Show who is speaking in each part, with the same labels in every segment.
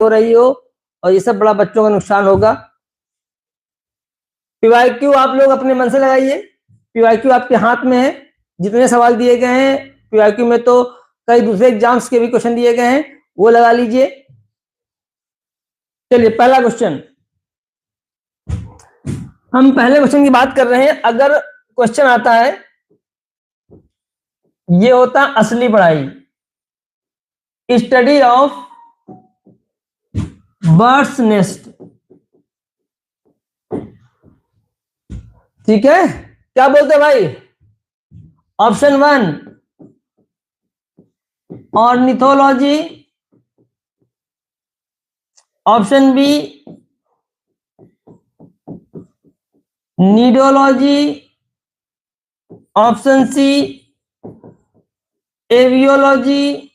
Speaker 1: हो रही हो, और ये सब बड़ा बच्चों का नुकसान होगा। पीवाईक्यू आप लोग अपने मन से लगाइए, पीवाईक्यू आपके हाथ में है। जितने सवाल दिए गए हैं पीवाईक्यू में, तो कई दूसरे एग्जाम्स के भी क्वेश्चन दिए गए हैं, वो लगा लीजिए। चलिए पहला क्वेश्चन, हम पहले क्वेश्चन की बात कर रहे हैं। अगर क्वेश्चन आता है, ये होता है असली पढ़ाई, स्टडी ऑफ बर्ड्स नेस्ट। ठीक है, क्या बोलते हैं भाई? Option 1 ornithology, option B nidology, option C aviology,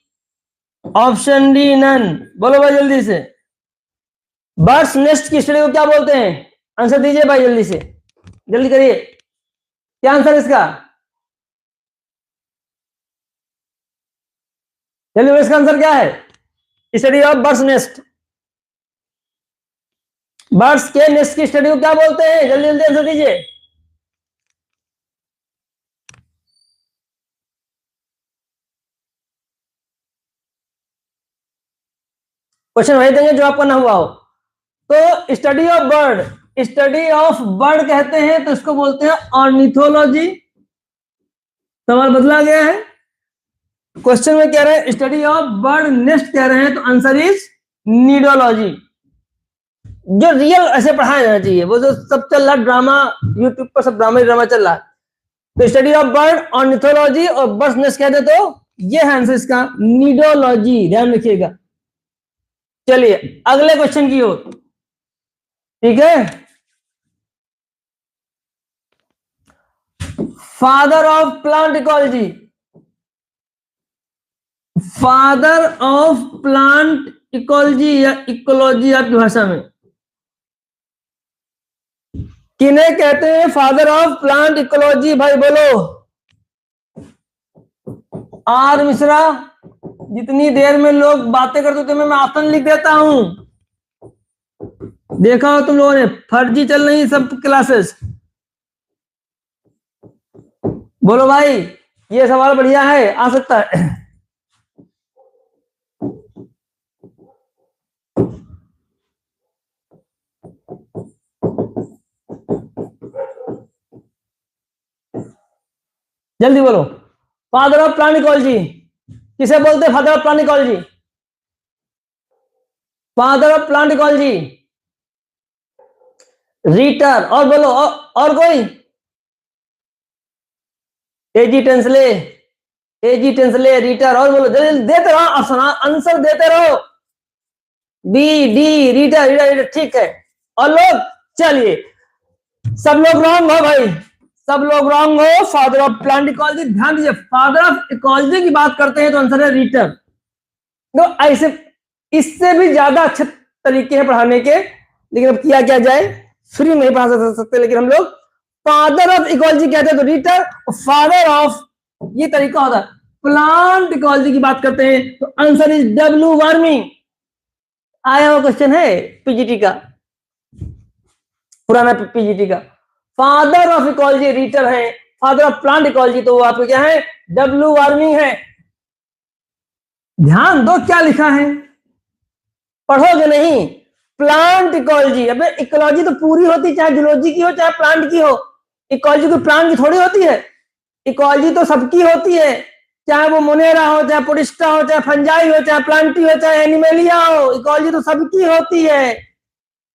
Speaker 1: option D none. बोलो भाई जल्दी से, बर्ड्स नेस्ट की स्टडी को क्या बोलते हैं? आंसर दीजिए भाई जल्दी से, जल्दी करिए, क्या आंसर इसका? जल्दी, इसका आंसर क्या है? Study of birds nest, birds के नेस्ट की स्टडी को क्या बोलते हैं? जल्दी जल्दी आंसर दीजिए। क्वेश्चन वही देंगे जो आपका ना हुआ हो। तो study of bird, study of bird कहते हैं, तो इसको बोलते हैं ऑर्निथोलॉजी। सवाल बदला गया है, क्वेश्चन में कह रहे हैं स्टडी ऑफ बर्ड नेस्ट कह रहे हैं, तो आंसर इज नीडोलॉजी। जो रियल ऐसे पढ़ाया जाना चाहिए, वो जो सब चल रहा ड्रामा, यूट्यूब पर सब ड्रामा चल रहा है। तो स्टडी ऑफ बर्ड ऑर्निथोलॉजी और बर्ड्स नेस्ट कहते, तो ये है आंसर इसका, नीडोलॉजी, ध्यान रखिएगा। चलिए अगले क्वेश्चन की ओर, ठीक है। Father of plant ecology, father of plant ecology या इकोलॉजी आपकी भाषा में किन्हें कहते हैं? फादर ऑफ प्लांट इकोलॉजी, भाई बोलो। आर मिश्रा, जितनी देर में लोग बातें करते थे मैं ऑप्शन लिख देता हूं। देखा हो तुम लोगों ने, फर्जी चल रही सब क्लासेस। बोलो भाई, ये सवाल बढ़िया है, आ सकता है। जल्दी बोलो, फादर ऑफ प्लांट इकोलॉजी किसे बोलते हैं? Father of plant ecology, father of plant ecology रीटर। और बोलो, और कोई? एजी टेंसले, एजी टेंसले, रीटर। और बोलो, जल्दी देते रहो ऑप्शन, आंसर देते रहो। बी डी रीटर, रीटर, रीटर, ठीक है। और लोग, चलिए सब लोग रॉन्ग हो भाई, सब लोग रॉन्ग हो। फादर ऑफ प्लांट इकोलॉजी, ध्यान दीजिए, फादर ऑफ इकोलॉजी की बात करते हैं तो आंसर है रीटर। तो ऐसे इससे भी ज्यादा अच्छे तरीके हैं पढ़ाने के, लेकिन अब किया क्या जाए, फ्री नहीं पढ़ा सकते, लेकिन हम लोग फादर ऑफ इकोलॉजी कहते हैं तो रीटर, और फादर ऑफ ये तरीका होता है प्लांट इकोलॉजी की बात करते हैं तो आंसर इज डब्ल्यू वार्मिंग। आया हुआ क्वेश्चन है पीजीटी का, पुराना पीजीटी का। फादर ऑफ इकोलॉजी रीटर है, फादर ऑफ प्लांट इकोलॉजी तो वो आपको क्या है? डब्ल्यू वार्मिंग है। ध्यान दो क्या लिखा है, पढ़ोगे नहीं। प्लांट इकोलॉजी, अबे इकोलॉजी तो पूरी होती, चाहे जूलॉजी की हो चाहे प्लांट की हो। इकोलॉजी कोई प्लांट की थोड़ी होती है, इकोलॉजी तो सबकी होती है, चाहे वो मोनेरा हो, चाहे पोडिस्टा हो, चाहे फंजाई हो, चाहे प्लांटी हो, चाहे एनिमेलिया हो, इकोलॉजी तो सबकी होती है।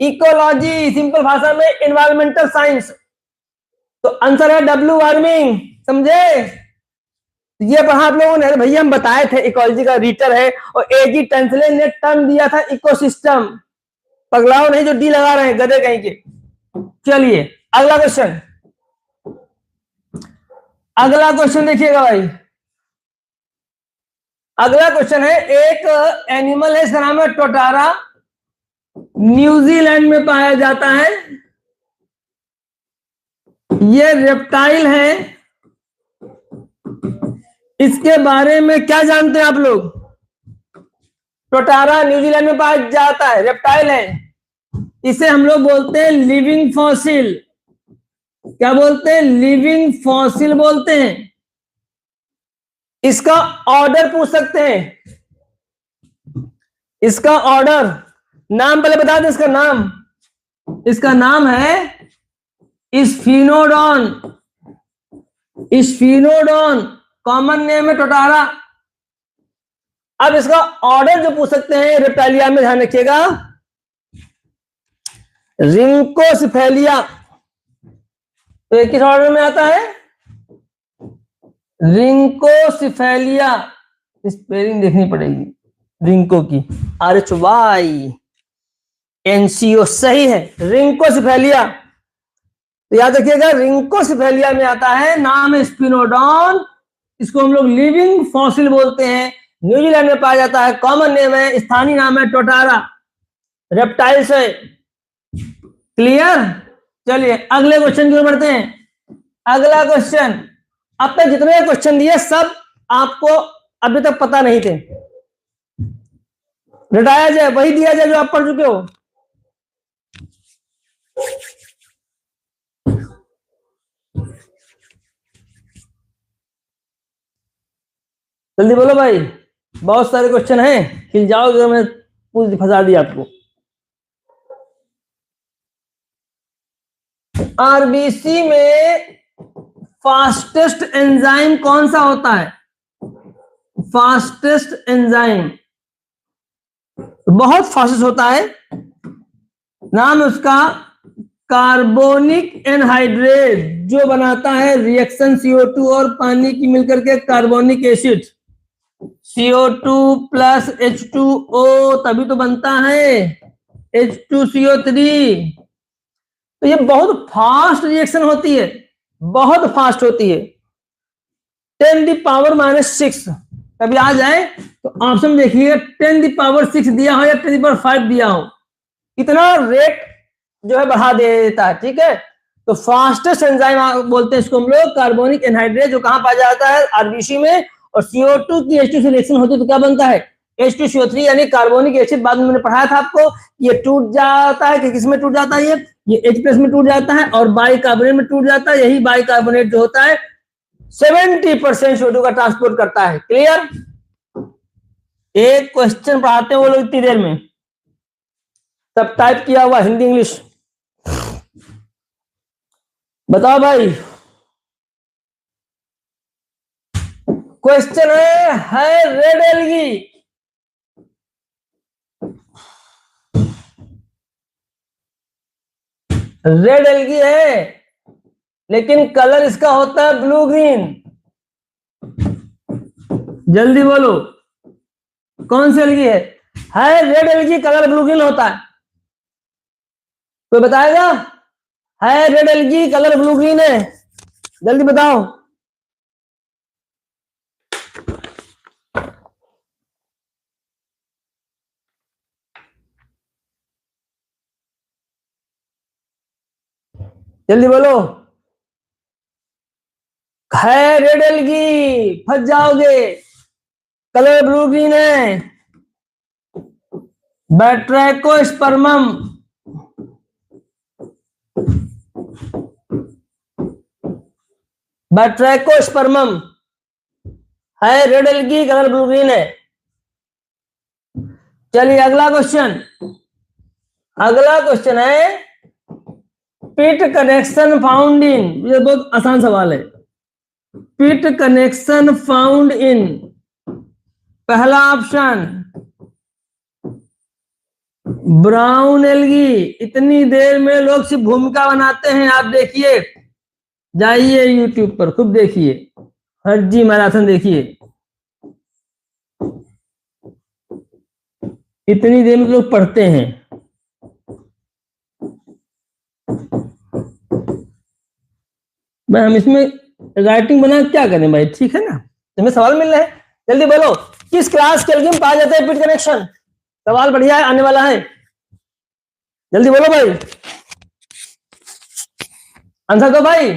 Speaker 1: इकोलॉजी सिंपल भाषा में एनवायरमेंटल साइंस, तो आंसर है डब्ल्यू वार्मिंग। समझे? ये पढ़ा आप लोगों ने, भैया हम बताए थे इकोलॉजी का रीटर है, और एजी टेंसले ने टर्म दिया था इकोसिस्टम। पगलाओ नहीं जो डी लगा रहे हैं, गधे कहीं के। चलिए अगला क्वेश्चन, अगला क्वेश्चन देखिएगा भाई। अगला क्वेश्चन है, एक एनिमल है, इसका नाम है टोटारा, न्यूजीलैंड में पाया जाता है। ये रेप्टाइल है, इसके बारे में क्या जानते हैं आप लोग? टोटारा न्यूजीलैंड में पाया जाता है, रेप्टाइल है। इसे हम लोग बोलते हैं लिविंग फॉसिल। क्या बोलते हैं? लिविंग फॉसिल बोलते हैं। इसका ऑर्डर पूछ सकते हैं, इसका ऑर्डर, नाम पहले बता दें इसका नाम। इसका नाम है स्फिनोडॉन। स्फिनोडॉन कॉमन नेम है टोटारा। अब इसका ऑर्डर जो पूछ सकते हैं रेप्टाइलिया में, ध्यान रखिएगा, रिंकोसिफेलिया। तो ये किस ऑर्डर में आता है? रिंकोसिफेलिया। स्पेलिंग देखनी पड़ेगी रिंको की, RHYNCO सही है, रिंकोसिफेलिया। तो याद रखिएगा रिंकोसिफेलिया में आता है, नाम है स्पिनोडॉन। इसको हम लोग लिविंग फॉसिल बोलते हैं, न्यूजीलैंड में पाया जाता है, कॉमन नेम है, स्थानीय नाम है टोटारा, रेप्टाइल से। क्लियर? चलिए अगले क्वेश्चन की ओर बढ़ते हैं। अगला क्वेश्चन, अब तक जितने क्वेश्चन दिए सब आपको अभी तक पता नहीं थे, रटाया जाए, वही दिया जाए जो आप पढ़ चुके हो। जल्दी बोलो भाई, बहुत सारे क्वेश्चन हैं, खिल जाओगे, मैं पूछ फंसा दिया आपको। आरबीसी में फास्टेस्ट एंजाइम कौन सा होता है? फास्टेस्ट एंजाइम बहुत फास्टेस्ट होता है, नाम है उसका कार्बोनिक एनहाइड्रेट, जो बनाता है रिएक्शन CO2 और पानी की मिलकर के carbonic acid, CO2 plus H2O, तभी तो बनता है H2CO3। तो ये बहुत फास्ट रिएक्शन होती है, बहुत फास्ट होती है। 10⁻⁻⁶ कभी आ जाए तो ऑप्शन देखिए, 10⁻⁶ दिया हो या 10⁵ दिया हो, इतना रेट जो है बढ़ा देता है। ठीक है, तो फास्टेस्ट एंजाइम बोलते हैं इसको हम लोग, कार्बोनिक एनहाइड्रेट, जो कहां पाया जाता है? आरबीसी में। और CO2 की H2 से रिएक्शन होती है तो क्या बनता है? H2CO3 यानी कार्बोनिक एसिड। बाद में मैंने पढ़ाया था आपको, ये टूट जाता है कि किस में टूट जाता है? ये H+ में टूट जाता है और बाइकार्बोनेट में टूट जाता है। यही बाइकार्बोनेट जो होता है 70% CO2 का ट्रांसपोर्ट करता है। क्लियर? एक क्वेश्चन पढ़ाते हैं वो लोग इतनी देर में, सब टाइप किया हुआ हिंदी इंग्लिश। बताओ भाई, क्वेश्चन है रेड एल्गी। रेड एल्गी है, लेकिन कलर इसका होता है ब्लू ग्रीन। जल्दी बोलो, कौन सी एल्गी है red algae, colour blue green होता है? कोई बताएगा? है red algae, colour blue green है, जल्दी बताओ। जल्दी बोलो, है रेड एल्गी, फंस जाओगे, कलर ब्लू ग्रीन है। बैट्रैकोस्पर्मम, बैट्रैकोस्पर्मम है red algae, colour blue green है। चलिए अगला क्वेश्चन, अगला क्वेश्चन है पिट कनेक्शन फाउंड इन। ये बहुत आसान सवाल है। पिट कनेक्शन फाउंड इन, पहला ऑप्शन ब्राउन एल्गी। इतनी देर में लोग सिर्फ भूमिका बनाते हैं, आप देखिए, जाइए यूट्यूब पर खुद देखिए, हरजी मैराथन देखिए, इतनी देर में लोग पढ़ते हैं। भाई हम इसमें राइटिंग बना क्या करें भाई, ठीक है ना, तुम्हें सवाल मिल रहे हैं। जल्दी बोलो, किस क्लास के एल्गी में पाया जाता है पिट कनेक्शन? सवाल बढ़िया है, आने वाला है, जल्दी बोलो भाई, आंसर दो भाई।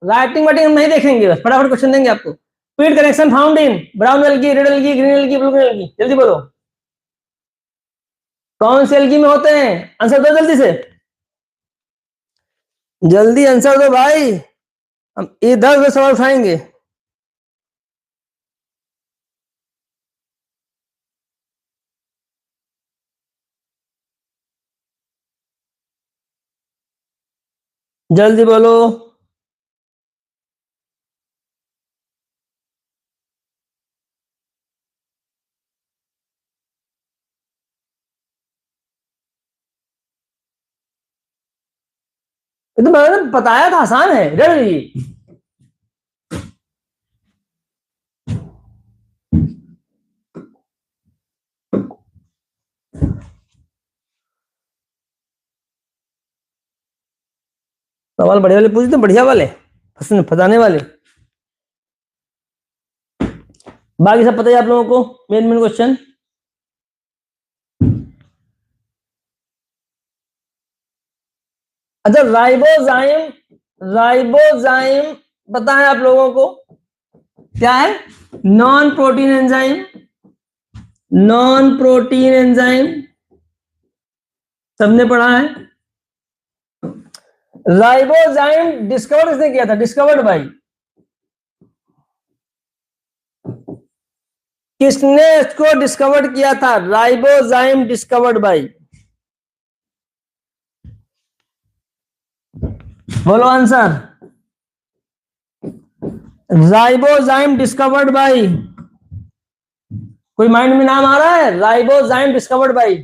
Speaker 1: राइटिंग वाइटिंग हम नहीं देखेंगे, बस फटाफट क्वेश्चन देंगे आपको। Pit connection found in brown algae, red algae, green algae, blue algae, जल्दी बोलो। कौन से एल्गी में होते हैं? आंसर दो जल्दी से, जल्दी आंसर दो भाई, हम इधर से सवाल उठाएंगे। जल्दी बोलो। ये तो मैंने बताया था, आसान है जल्दी। सवाल बढ़िया वाले पूछते, बढ़िया वाले, फंसाने वाले। बाकी सब पता है आप लोगों को, मेन मेन क्वेश्चन। अच्छा, राइबोजाइम, राइबोजाइम पता है आप लोगों को क्या है? Non protein enzyme, non protein enzyme सबने पढ़ा है। राइबोजाइम डिस्कवर किसने किया था? डिस्कवर्ड बाय, किसने इसको डिस्कवर्ड किया था? राइबोजाइम डिस्कवर्ड बाय, बोलो आंसर। राइबोजाइम डिस्कवर्ड बाय, कोई माइंड में नाम आ रहा है? Ribozyme discovered by,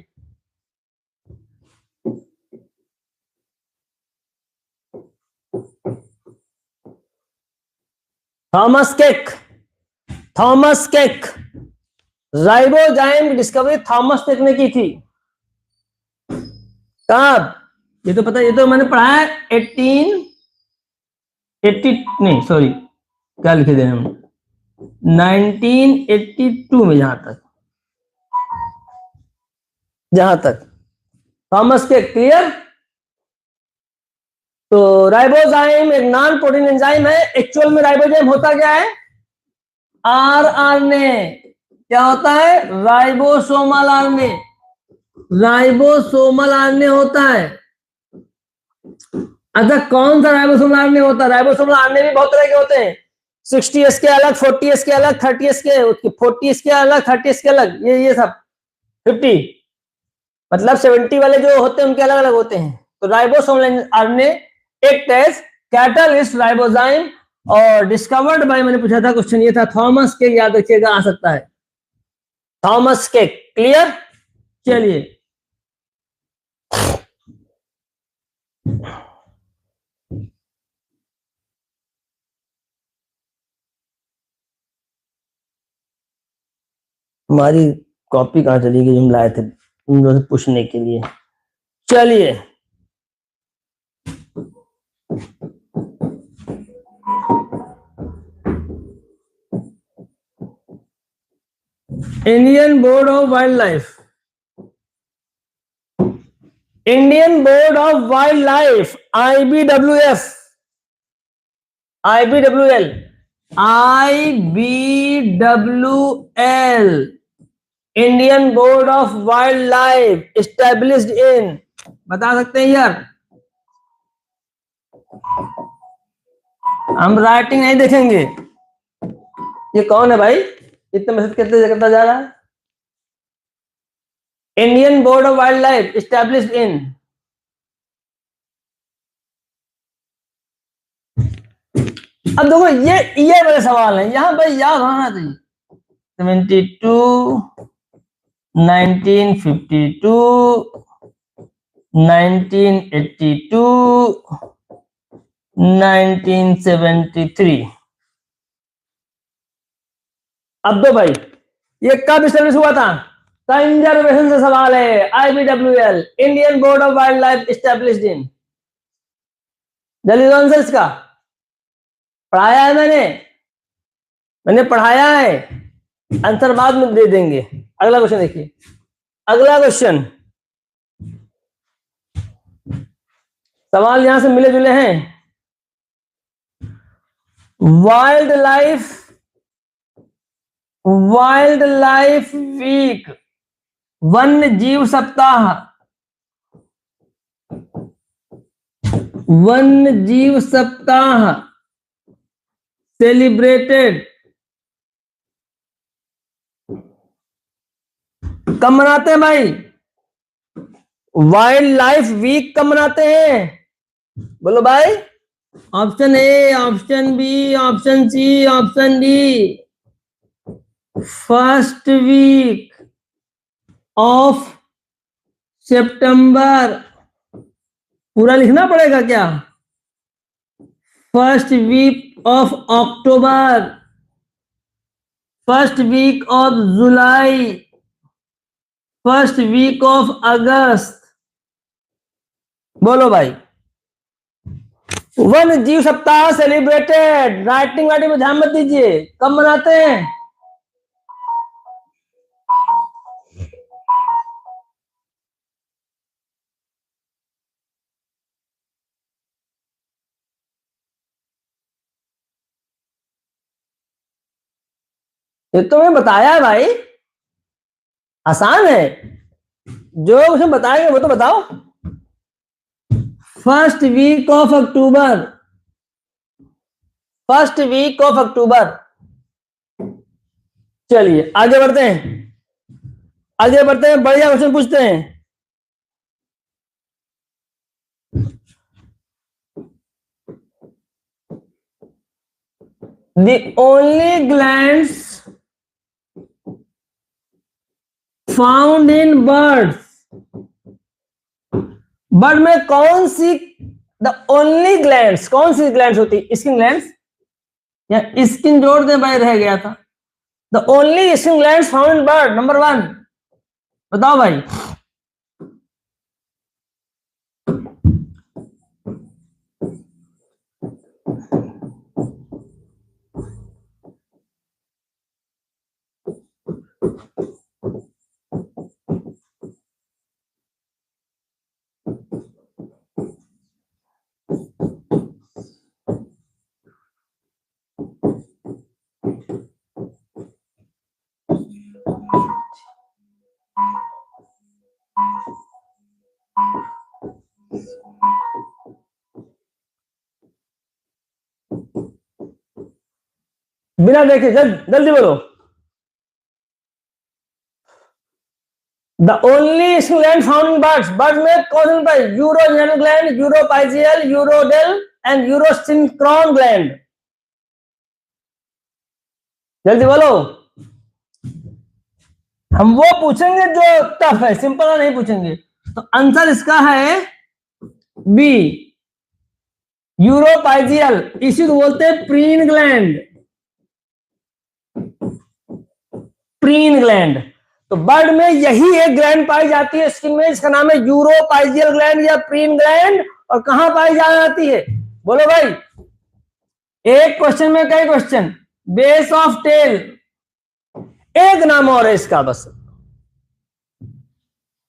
Speaker 1: Thomas cake, Thomas cake. Ribozyme की डिस्कवरी थॉमस केक ने की थी। कब? ये तो पता, ये तो मैंने पढ़ा है 1880, नहीं सॉरी, क्या लिखे थे हम, 1982 में, जहां तक थॉमस केक। क्लियर? तो राइबोजाइम एक नॉन प्रोटीन एंजाइम है। एक्चुअल में राइबोजाइम होता क्या है? आरएनए। क्या होता है? राइबोसोमल आरएनए, राइबोसोमल आरएनए होता है। अच्छा, कौन सा राइबोसोमल आरएनए होता है? राइबोसोमल आरएनए भी बहुत तरह के होते हैं, 60s के अलग, 40s के अलग, 30s के, 40s के अलग, 30s के अलग, ये सब 50, मतलब 70 वाले जो होते हैं उनके अलग अलग होते हैं। तो ribosomal RNA act as catalyst ribozyme, और डिस्कवर्ड बाय, मैंने पूछा था क्वेश्चन ये था, थॉमस केक, याद रखिएगा, आ सकता है थॉमस केक। क्लियर? चलिए, हमारी कॉपी कहां चली गई, हम लाए थे उन लोगों से पूछने के लिए। चलिए, Indian board of wild life, Indian board of wild life, IBWF, IBWL, IBWL, Indian board of wild life, established in, बता सकते हैं यार? हम राइटिंग नहीं देखेंगे। ये कौन है भाई, इतने मैसेज करता जा रहा है? Indian board of wild life established in, अब देखो ये बड़े सवाल है, यहां भाई याद होना चाहिए। 72, 1952, 1982, 1973। अब दो भाई, ये कब स्टेब्लिश हुआ था? कंजर्वेशन से सवाल है। IBWL, Indian board of wild life established in, जल्दी दो आंसर इसका। पढ़ाया है मैंने पढ़ाया है, आंसर बाद में दे देंगे। अगला क्वेश्चन देखिए, अगला क्वेश्चन, सवाल यहां से मिले जुले हैं। वाइल्ड लाइफ वीक वन्य जीव सप्ताह, वन्य जीव सप्ताह सेलिब्रेटेड कब मनाते हैं भाई? वाइल्ड लाइफ वीक कब मनाते हैं? बोलो भाई। Option A, option B, option C, option D. First week of सितंबर। पूरा लिखना पड़ेगा क्या? First week of October, first week of जुलाई, फर्स्ट वीक ऑफ अगस्त। बोलो भाई। वन्य जीव सप्ताह सेलिब्रेटेड, राइटिंग में ध्यान मत दीजिए, कब मनाते हैं? ये तो मैं बताया है भाई, आसान है, जो उसमें बताएंगे वो तो बताओ। First week of October, first week of October. चलिए आगे बढ़ते हैं, आगे बढ़ते हैं, बढ़िया क्वेश्चन पूछते हैं। The only glands found in birds, bird में कौन सी, द ओनली ग्लैंड्स, कौन सी ग्लैंड्स होती? स्किन ग्लैंड्स, या स्किन जोड़ दे भाई, रह गया था। The only skin glands found in bird, number 1 बताओ भाई। बिना देखे जल्दी बोलो। The only gland found in birds, bird में कौन सा पाई? यूरोजेनल ग्लैंड, यूरोपाइजियल, यूरोडेल एंड यूरोसिंक्रोन ग्लैंड। जल्दी बोलो। हम वो पूछेंगे जो टफ है, सिंपल नहीं पूछेंगे। तो आंसर इसका है बी, यूरोपाइजियल। इसी को बोलते हैं प्रीन ग्लैंड, प्रीन ग्लैंड। तो बर्ड में यही एक ग्लैंड पाई जाती है स्किन में, इसका नाम है यूरोपाइजियल ग्लैंड या प्रीन ग्लैंड। और कहां पाई जाती है? बोलो भाई। एक क्वेश्चन में कई क्वेश्चन। बेस ऑफ टेल, एक नाम और है इसका, बस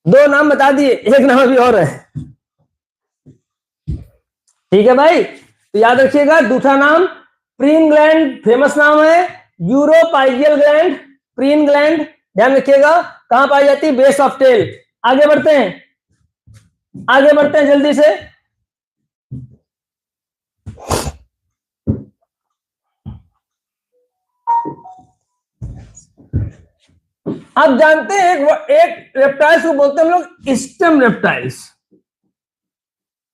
Speaker 1: 2 नाम बता दिए, एक नाम अभी और है। ठीक है भाई, तो याद रखिएगा। दूसरा नाम प्रीन ग्लैंड, फेमस नाम है यूरोपाइजियल ग्लैंड, प्रीन ग्लैंड, ध्यान रखिएगा। कहां पाई जाती है? Base of tail. आगे बढ़ते हैं, आगे बढ़ते हैं जल्दी से। आप जानते हैं एक रेप्टाइल्स को बोलते हैं हम लोग स्टेम रेप्टाइल्स।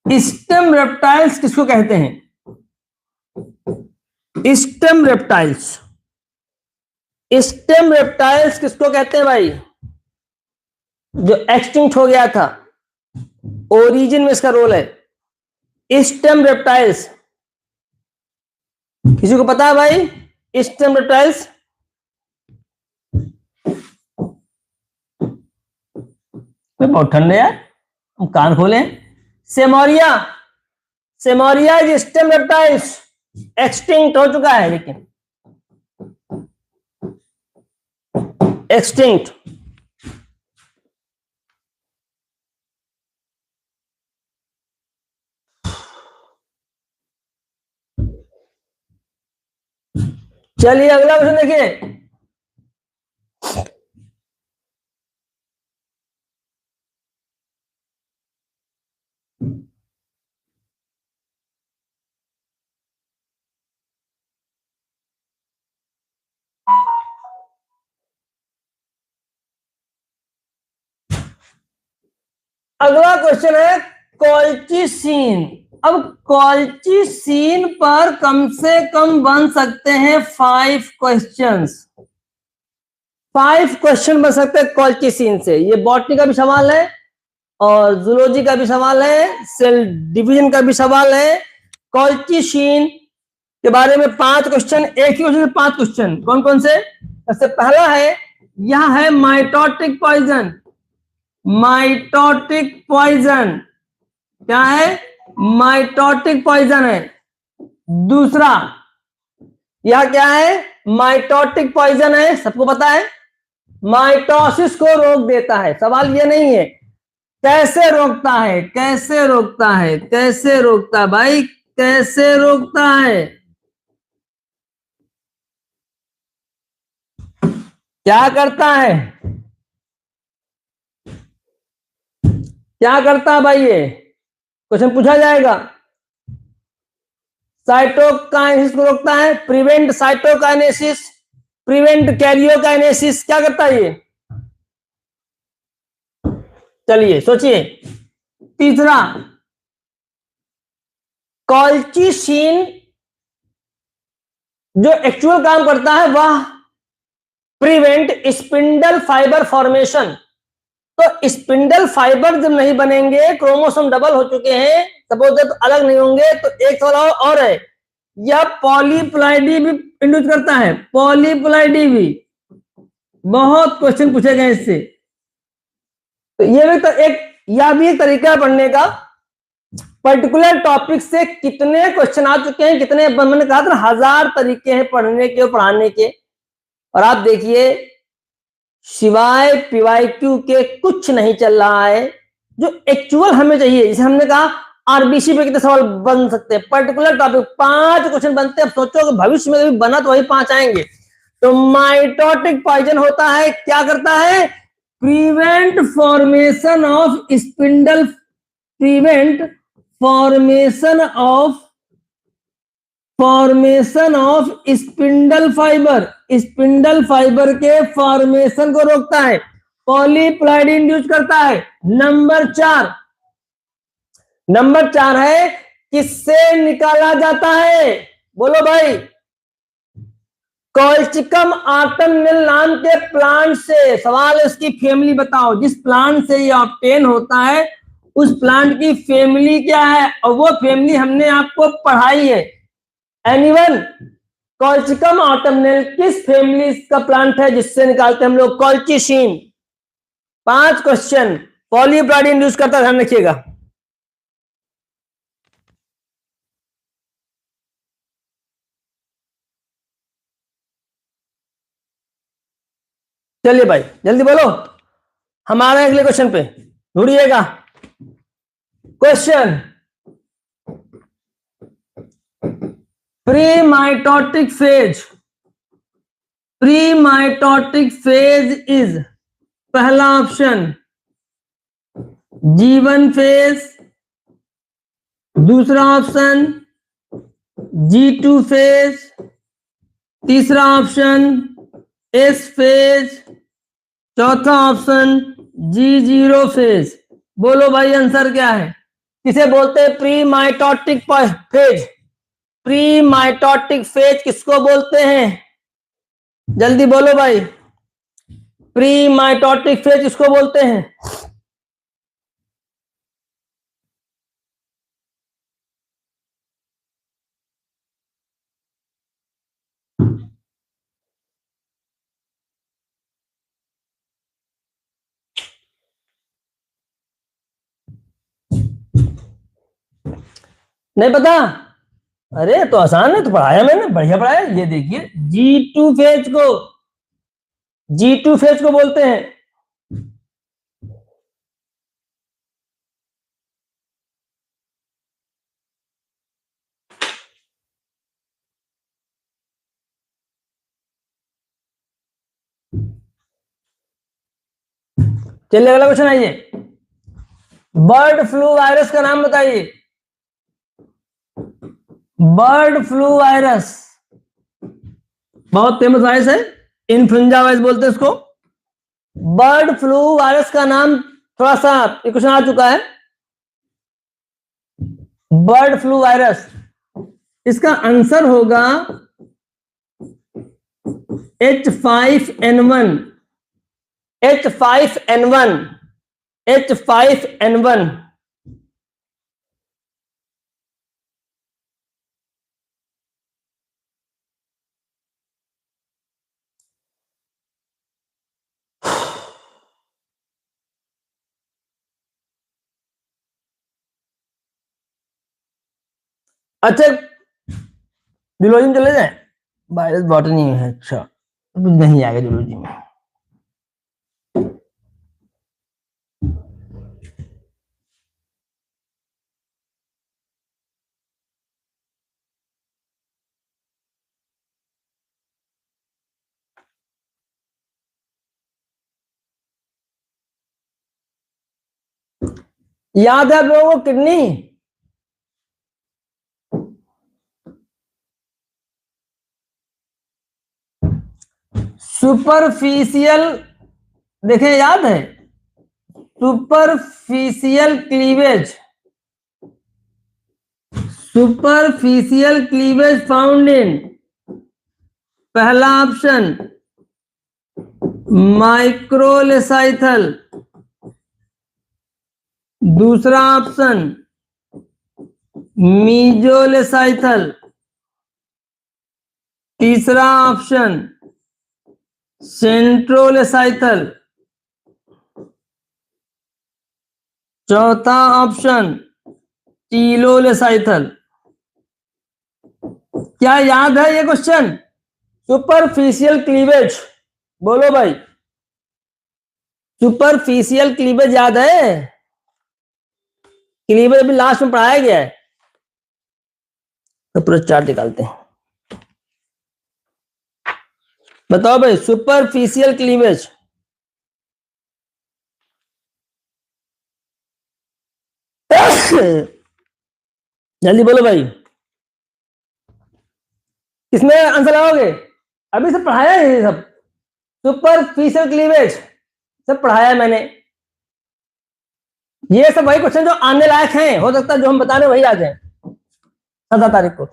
Speaker 1: स्टेम रेप्टाइल्स किसको कहते हैं? स्टेम रेप्टाइल्स, स्टेम रेप्टाइल्स किसको कहते हैं भाई? जो एक्सटिंक्ट हो गया था, ओरिजिन में इसका रोल है। स्टेम रेप्टाइल्स किसी को पता है भाई? स्टेम रेप्टाइल्स बहुत ठंडे यार, हम कान खोले। सेमोरिया, सेमोरिया इज स्टेम रेप्टाइल्स, एक्सटिंक्ट हो चुका है, लेकिन एक्सटिंक्ट। चलिए अगला क्वेश्चन देखिए। अगला क्वेश्चन है कॉल्चिसीन। अब कॉल्चिसीन पर कम से कम बन सकते हैं 5 क्वेश्चंस। 5 क्वेश्चन बन सकते हैं कॉल्चिसीन से। ये बॉटनी का भी सवाल है और जूलॉजी का भी सवाल है, सेल डिवीजन का भी सवाल है। कॉल्चिसीन के बारे में 5 क्वेश्चन, एक ही क्वेश्चन से 5 क्वेश्चन। कौन कौन से? सबसे पहला है, यह है माइटोटिक पॉइजन। माइटोटिक पॉइजन क्या है? माइटोटिक पॉइजन है। दूसरा, यह क्या है? माइटोटिक पॉइजन है, सबको पता है, माइटोसिस को रोक देता है। सवाल ये नहीं है कैसे रोकता है, कैसे रोकता है, कैसे रोकता है भाई, कैसे रोकता है, क्या करता है, क्या करता है भाई? ये क्वेश्चन पूछा जाएगा। साइटोकाइनेसिस को रोकता है, प्रिवेंट साइटोकाइनेसिस, प्रिवेंट कैरियोकाइनेसिस, क्या करता है ये? चलिए सोचिए। तीसरा, कॉल्चिसीन जो एक्चुअल काम करता है वह प्रिवेंट स्पिंडल फाइबर फॉर्मेशन। तो स्पिंडल फाइबर जब नहीं बनेंगे, क्रोमोसोम डबल हो चुके हैं, सपोज तो अलग नहीं होंगे, तो एक सवाल और है, यह पॉलीप्लाइडी भी इंड्यूस करता है। पॉलीप्लाइडी भी, बहुत क्वेश्चन पूछे गए इससे। तो ये भी तो एक, यह भी एक तरीका है पढ़ने का। पर्टिकुलर टॉपिक से कितने क्वेश्चन आ चुके हैं, कितने, मैंने कहा था 1000 तरीके हैं पढ़ने के और पढ़ाने के। और आप देखिए, सिवाय पीवाईक्यू के कुछ नहीं चल रहा है जो एक्चुअल हमें चाहिए। जैसे हमने कहा आरबीसी पे कितने सवाल बन सकते हैं, पर्टिकुलर टॉपिक 5 क्वेश्चन बनते हैं। अब सोचो कि भविष्य में भी बना तो वही 5 आएंगे। तो माइटोटिक पॉइजन होता है, क्या करता है? Prevent formation of spindle, prevent formation of spindle fibre, spindle fibre के फॉर्मेशन को रोकता है। पॉलीप्लाइडी इंड्यूस करता है। नंबर 4 है, किससे निकाला जाता है? बोलो भाई। कॉल्चिकम ऑटमनेल नाम के प्लांट से। सवाल है उसकी फैमिली बताओ। जिस प्लांट से ये ऑब्टेन होता है उस प्लांट की फैमिली क्या है? और वो फैमिली हमने आपको पढ़ाई है। एनीवन, कॉल्चिकम ऑटमनेल किस फैमिली का प्लांट है जिससे निकालते हैं हम लोग? कॉल्चिसीन। 5 क्वेश्चन। पॉलीप्लाइडी इंड्यूस करता है, ध्यान रखिएगा। चलिए भाई जल्दी बोलो, हमारे अगले क्वेश्चन पे ढूंढिएगा। Question, premitotic phase. Premitotic phase is, पहला ऑप्शन G1 फेज, दूसरा ऑप्शन G2 फेज, तीसरा ऑप्शन S फेज, चौथा ऑप्शन G0 फेज। बोलो भाई आंसर क्या है? किसे बोलते हैं pre mitotic phase? Pre mitotic phase किसको बोलते हैं? जल्दी बोलो भाई, प्री माइटोटिक फेज किसको बोलते हैं? नहीं पता? अरे तो आसान है, तो पढ़ाया मैंने, बढ़िया पढ़ाया। ये देखिए, G2 फेज को, G2 फेज को बोलते हैं। चलिए अगला क्वेश्चन आइए। बर्ड फ्लू वायरस का नाम बताइए। बर्ड फ्लू वायरस बहुत फेमस वायरस है, इन्फ्लुएंजा वायरस बोलते हैं इसको। बर्ड फ्लू वायरस का नाम थोड़ा सा ये क्वेश्चन आ चुका है, बर्ड फ्लू वायरस, इसका आंसर होगा H5N1, H5N1, H5N1। अच्छा जूलॉजी में चले जाए, वायरस बॉटनी में है, अच्छा नहीं आएगा जूलॉजी में। याद है आप लोगों को किडनी, सुपरफिशियल, देखें याद है, superficial cleavage, superficial cleavage found in, पहला ऑप्शन माइक्रोलेसाइथल, दूसरा ऑप्शन मीजोलेसाइथल, तीसरा ऑप्शन सेंट्रोलेसाइथल, चौथा ऑप्शन टीलोलेसाइथल। क्या याद है ये क्वेश्चन? सुपरफिशियल क्लीवेज, बोलो भाई, सुपरफिशियल क्लीवेज याद है? क्लीवेज अभी लास्ट में पढ़ाया गया है, तो पूरा चार्ट निकालते हैं। बताओ भाई, सुपरफिशियल क्लीवेज, जल्दी बोलो भाई, किसमें आंसर लगाओगे? अभी सब पढ़ाया है ये सब, सुपरफिशियल क्लीवेज सब पढ़ाया है मैंने। ये सब वही क्वेश्चन जो आने लायक हैं, हो सकता है जो हम बता रहे वही आ जाए 17 तारीख को।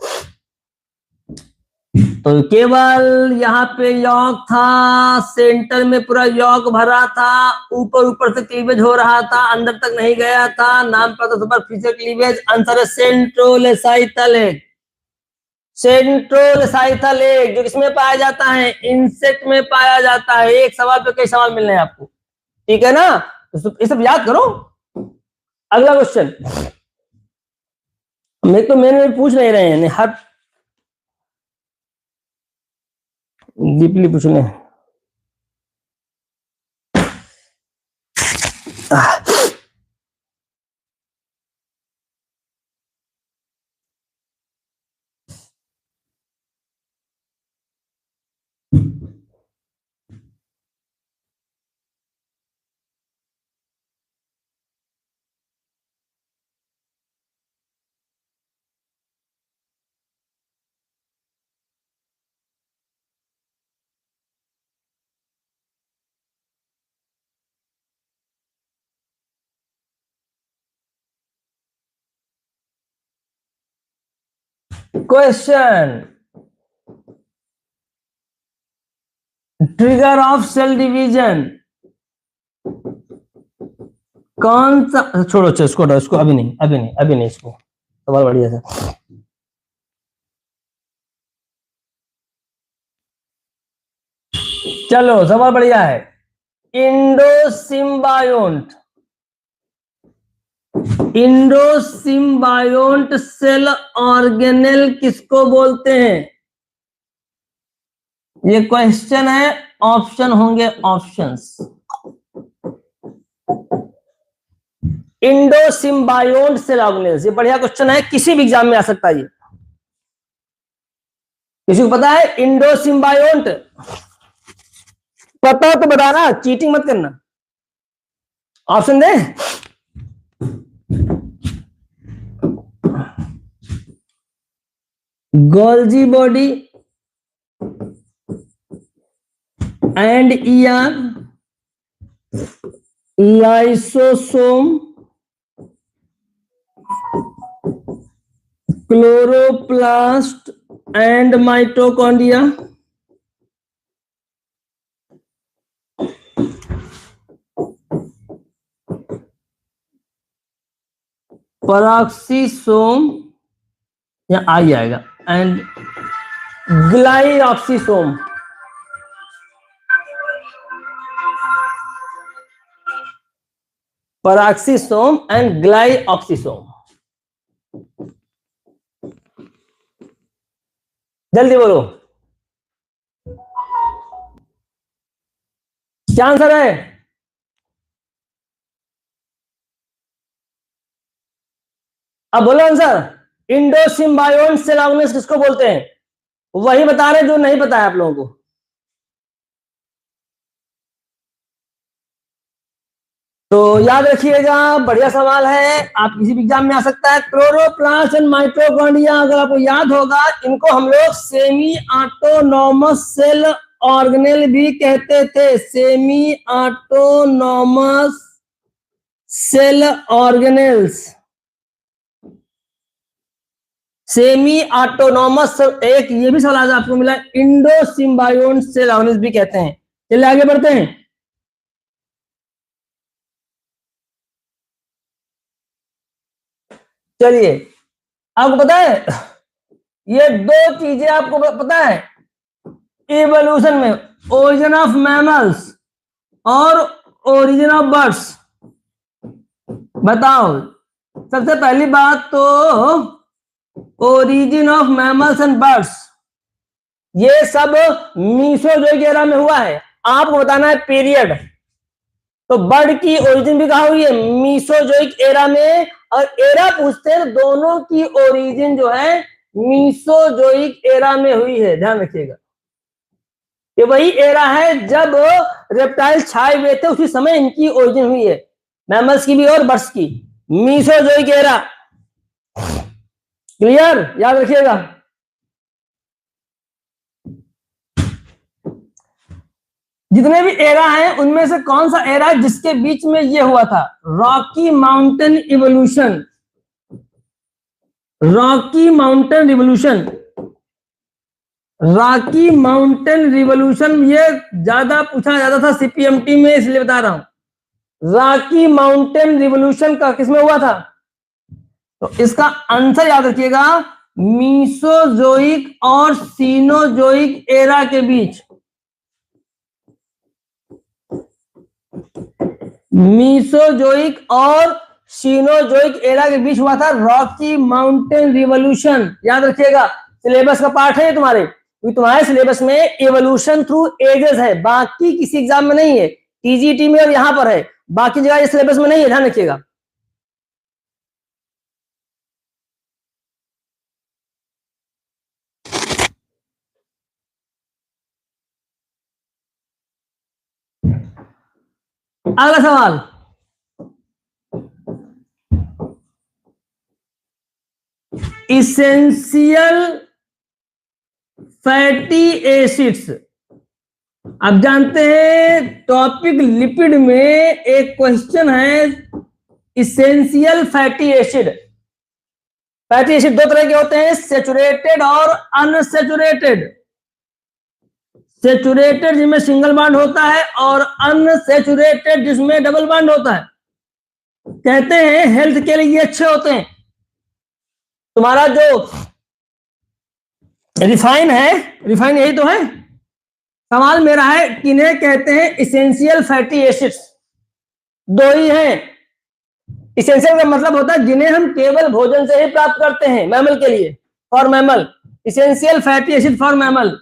Speaker 1: तो केवल यहाँ पे यॉक था, सेंटर में पूरा यॉक भरा था, ऊपर ऊपर से क्लीवेज हो रहा था, अंदर तक नहीं गया था, नाम पर तो सुपरफिशियल क्लीवेज। आंसर है सेंट्रोलेसाइथल एग, सेंट्रोलेसाइथल एग, जो किसमें पाया जाता है? इंसेक्ट में पाया जाता है। एक सवाल पे कई सवाल मिलने हैं आपको, ठीक है ना? तो ये सब याद करो। अगला क्वेश्चन, मेरे तो मैंने पूछ नहीं रहे हैं, हर डीपली पूछ ले। Question, trigger of cell division कौन सा? छोड़ो, इसको अभी नहीं इसको सवाल बढ़िया था। चलो सवाल बढ़िया है, इंडोसिम्बायोन्ट, इंडोसिम्बायोन्ट सेल ऑर्गेनेल किसको बोलते हैं? ये क्वेश्चन है, ऑप्शन होंगे, ऑप्शंस। इंडोसिम्बायोन्ट सेल ऑर्गेनेल, ये बढ़िया क्वेश्चन है, किसी भी एग्जाम में आ सकता है ये। किसी को पता है इंडोसिम्बायोन्ट? पता तो बताना, चीटिंग मत करना। Option D, Golgi body and ER, lysosome, chloroplast and mitochondria. Peroxisome या आ जाएगा and glyoxysome. Peroxisome and glyoxysome. जल्दी बोलो क्या आंसर है। अब बोलो आंसर। इंडोसिम्बायोन सेल ऑर्गेनेल्स किसको बोलते हैं? वही बता रहे जो नहीं पता है आप लोगों को। तो याद रखिएगा, बढ़िया सवाल है, आप किसी भी एग्जाम में आ सकता है। क्लोरोप्लास्ट एंड माइटोकॉन्ड्रिया अगर आपको याद होगा, इनको हम लोग सेमी ऑटोनॉमस सेल ऑर्गेनेल भी कहते थे। Semi autonomous cell organelles, semi autonomous. एक ये भी सवाल आज आपको मिला, इंडोसिम्बायोन सेल ऑर्गेनेल्स भी कहते हैं। चलिए आगे बढ़ते हैं। चलिए आपको पता है, ये दो चीजें आपको पता है इवोल्यूशन में, ओरिजिन ऑफ मैमल्स और ओरिजिन ऑफ बर्ड्स। बताओ सबसे पहली बात तो, origin of mammals and birds ये सब मीसोजोइक एरा में हुआ है। आपको बताना है पीरियड। तो बर्ड की ओरिजिन भी कहा हुई है मीसोजोइक एरा में, और एरा पूछते हैं दोनों की ओरिजिन जो है मीसोजोइक एरा में हुई है। ध्यान रखिएगा, ये वही एरा है जब रेप्टाइल छाए हुए थे, उसी समय इनकी ओरिजिन हुई है, मैमल्स की भी और बर्ड्स की। मीसोजोइक एरा, क्लियर, याद रखिएगा। जितने भी एरा हैं उनमें से कौन सा एरा है जिसके बीच में ये हुआ था? Rocky mountain evolution, Rocky mountain revolution, Rocky mountain revolution. ये ज्यादा पूछा जाता था सीपीएमटी में, इसलिए बता रहा हूं। रॉकी माउंटेन रिवोल्यूशन का किसमें हुआ था? तो इसका आंसर याद रखिएगा, मीसोजोइक और सीनोजोइक एरा के बीच। मीसोजोइक और सीनोजोइक एरा के बीच हुआ था रॉकी माउंटेन रिवोल्यूशन। याद रखिएगा, सिलेबस का पार्ट है तुम्हारे, क्योंकि तुम्हारे सिलेबस में एवोल्यूशन थ्रू एजेस है, बाकी किसी एग्जाम में नहीं है। टीजीटी में और यहां पर है, बाकी जगह ये सिलेबस में नहीं है, ध्यान रखिएगा। अगला सवाल, इसेंशियल फैटी एसिड्स। अब जानते हैं टॉपिक लिपिड में एक क्वेश्चन है, essential fatty acid. Fatty acid दो तरह के होते हैं, सेचुरेटेड और अनसेचुरेटेड। सेचुरेटेड जिसमें सिंगल बॉन्ड होता है, और अनसेचुरेटेड जिसमें डबल बॉन्ड होता है। कहते हैं हेल्थ के लिए अच्छे होते हैं। तुम्हारा जो रिफाइन है, रिफाइन यही तो है। सवाल मेरा है किन्हें कहते हैं इसेंशियल फैटी एसिड्स? दो ही हैं। इसेंशियल का मतलब होता है जिन्हें हम केवल भोजन से ही प्राप्त करते हैं, मैमल के लिए, for mammal. Essential fatty acid for mammal.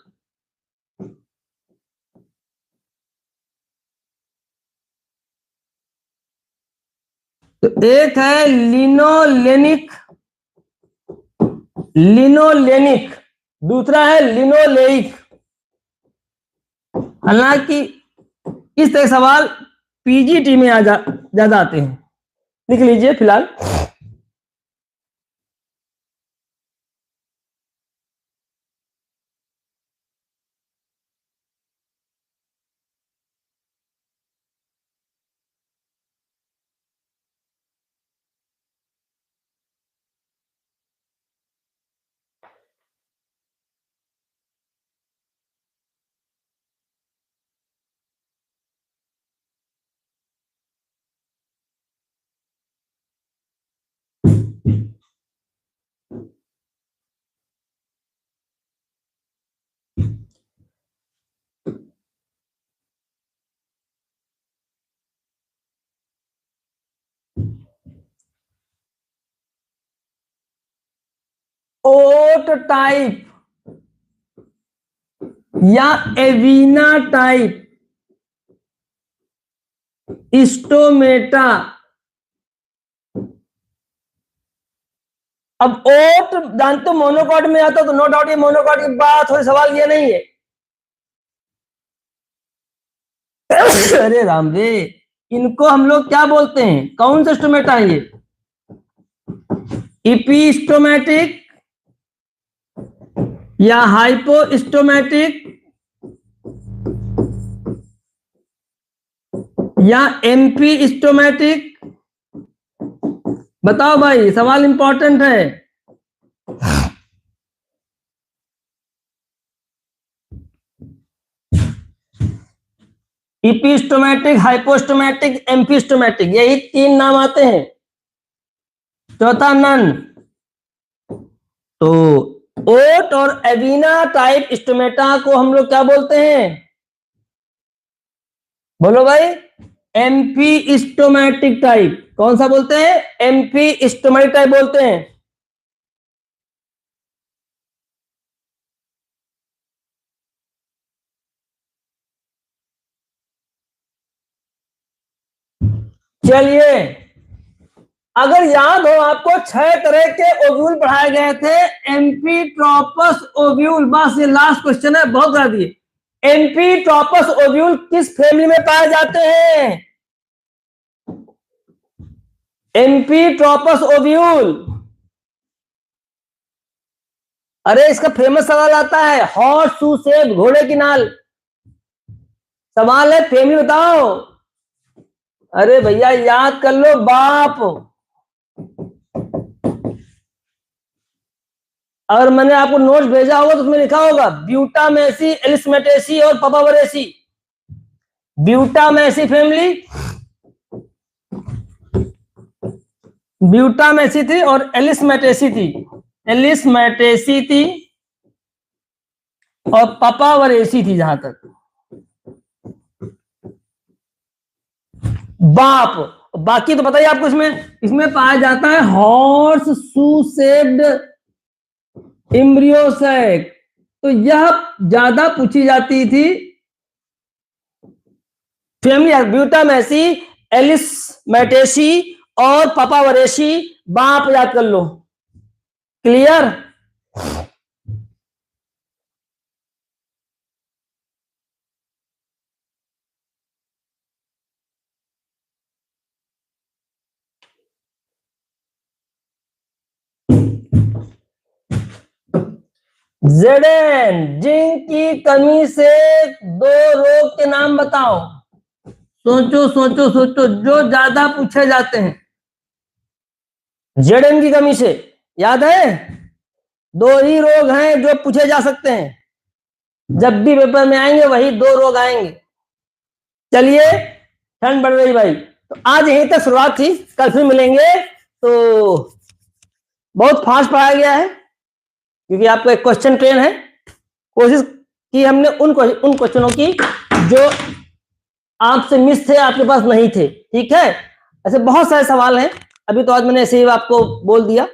Speaker 1: तो एक है लिनोलेनिक, लिनोलेनिक, दूसरा है लिनोलेइक। हालांकि इस तरह सवाल पीजीटी में ज्यादा आते हैं, लिख लीजिए फिलहाल। ओट टाइप या एवीना टाइप स्टोमेटा। अब ओट जानते मोनोकॉट में आता तो नो डाउट ये मोनोकॉट की बात, थोड़ी सवाल ये नहीं है। अरे राम रे, इनको हम लोग क्या बोलते हैं, कौन सा स्टोमेटा है ये? इपीस्टोमेटिक या हाइपोस्टोमेटिक या एम्फीस्टोमेटिक? बताओ भाई, सवाल इंपॉर्टेंट है। इपीस्टोमेटिक, हाइपोस्टोमेटिक, एम्फीस्टोमेटिक, यही 3 नाम आते हैं, चौथा नन। तो ओट और एवीना टाइप स्टोमेटा को हम लोग क्या बोलते हैं? बोलो भाई। एम्फीस्टोमेटिक टाइप। कौन सा बोलते हैं? एम्फीस्टोमेटिक टाइप बोलते हैं। चलिए, अगर याद हो आपको 6 तरह के ओव्यूल पढ़ाए गए थे। एम्फीट्रॉपस ओव्यूल, बस ये लास्ट क्वेश्चन है, बहुत करा दिए। एम्फीट्रॉपस ओव्यूल किस फैमिली में पाए जाते हैं? एम्फीट्रॉपस ओव्यूल। अरे इसका फेमस सवाल आता है, हॉर्स शू शेप, घोड़े की नाल। सवाल है फैमिली बताओ। अरे भैया याद कर लो बाप। अगर मैंने आपको नोट्स भेजा होगा तो उसमें लिखा होगा ब्यूटामेसी, एलिसमेटेसी और पापावरेसी। ब्यूटामेसी फैमिली, ब्यूटामेसी थी और एलिसमेटेसी थी, एलिसमेटेसी थी और पापावरेसी थी। जहां तक बाप, बाकी तो बताइए आपको। इसमें पाया जाता है हॉर्स शू शेप्ड एम्ब्रियोसैक। तो यह ज्यादा पूछी जाती थी फैमिली, ब्यूटामेसी, एलिसमेटेसी और पापावरेसी। बाप याद कर लो। क्लियर? जेडेन, जिंक की कमी से 2 रोग के नाम बताओ। सोचो सोचो सोचो, जो ज्यादा पूछे जाते हैं। जेडेन की कमी से याद है 2 ही रोग हैं जो पूछे जा सकते हैं, जब भी पेपर में आएंगे वही 2 रोग आएंगे। चलिए, ठंड बढ़ रही भाई, तो आज यहीं तक शुरुआत थी, कल फिर मिलेंगे। तो बहुत फास्ट पढ़ाया गया है क्योंकि आपका एक क्वेश्चन ट्रेन है। कोशिश की हमने उन क्वेश्चनों की जो आपसे मिस थे, आपके पास नहीं थे। ठीक है, ऐसे बहुत सारे सवाल हैं, अभी तो आज मैंने ऐसे ही आपको बोल दिया।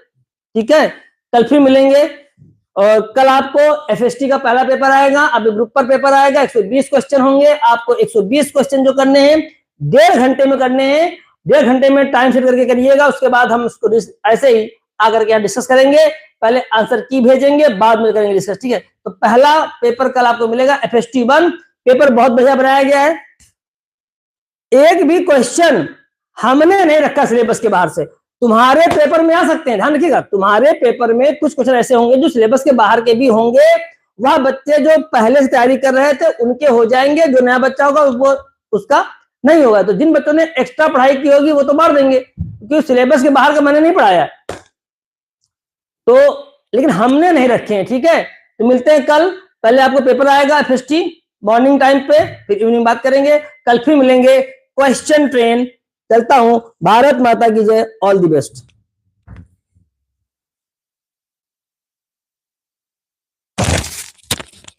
Speaker 1: ठीक है, कल फिर मिलेंगे। और कल आपको एफएसटी का पहला पेपर आएगा, अभी ग्रुप पर पेपर आएगा। 120 क्वेश्चन होंगे, आपको 120 क्वेश्चन जो करने हैं 1.5 घंटे में करने हैं। 1.5 घंटे में टाइम सेट करके करिएगा, उसके बाद हम उसको ऐसे ही आकर के यहाँ डिस्कस करेंगे। पहले आंसर की भेजेंगे, बाद में करेंगे डिस्कस। ठीक है, तो पहला पेपर कल आपको मिलेगा एफएसटी 1। पेपर बहुत बढ़िया बनाया गया है, एक भी क्वेश्चन हमने नहीं रखा सिलेबस के बाहर से। तुम्हारे पेपर में आ सकते हैं, ध्यान रखिएगा, तुम्हारे पेपर में कुछ क्वेश्चन ऐसे होंगे जो सिलेबस के बाहर के भी होंगे। वह बच्चे जो पहले से तैयारी कर रहे थे उनके हो जाएंगे, जो नया बच्चा होगा वो उसका नहीं होगा। तो जिन बच्चों ने एक्स्ट्रा पढ़ाई की होगी वो तो मार देंगे, क्योंकि सिलेबस के बाहर का मैंने नहीं पढ़ाया तो, लेकिन हमने नहीं रखे हैं। ठीक है, तो मिलते हैं कल। पहले आपको पेपर आएगा एफएसटी मॉर्निंग टाइम पे, फिर इवनिंग बात करेंगे। कल फिर मिलेंगे। क्वेश्चन ट्रेन चलता हूं। भारत माता की जय, ऑल द बेस्ट।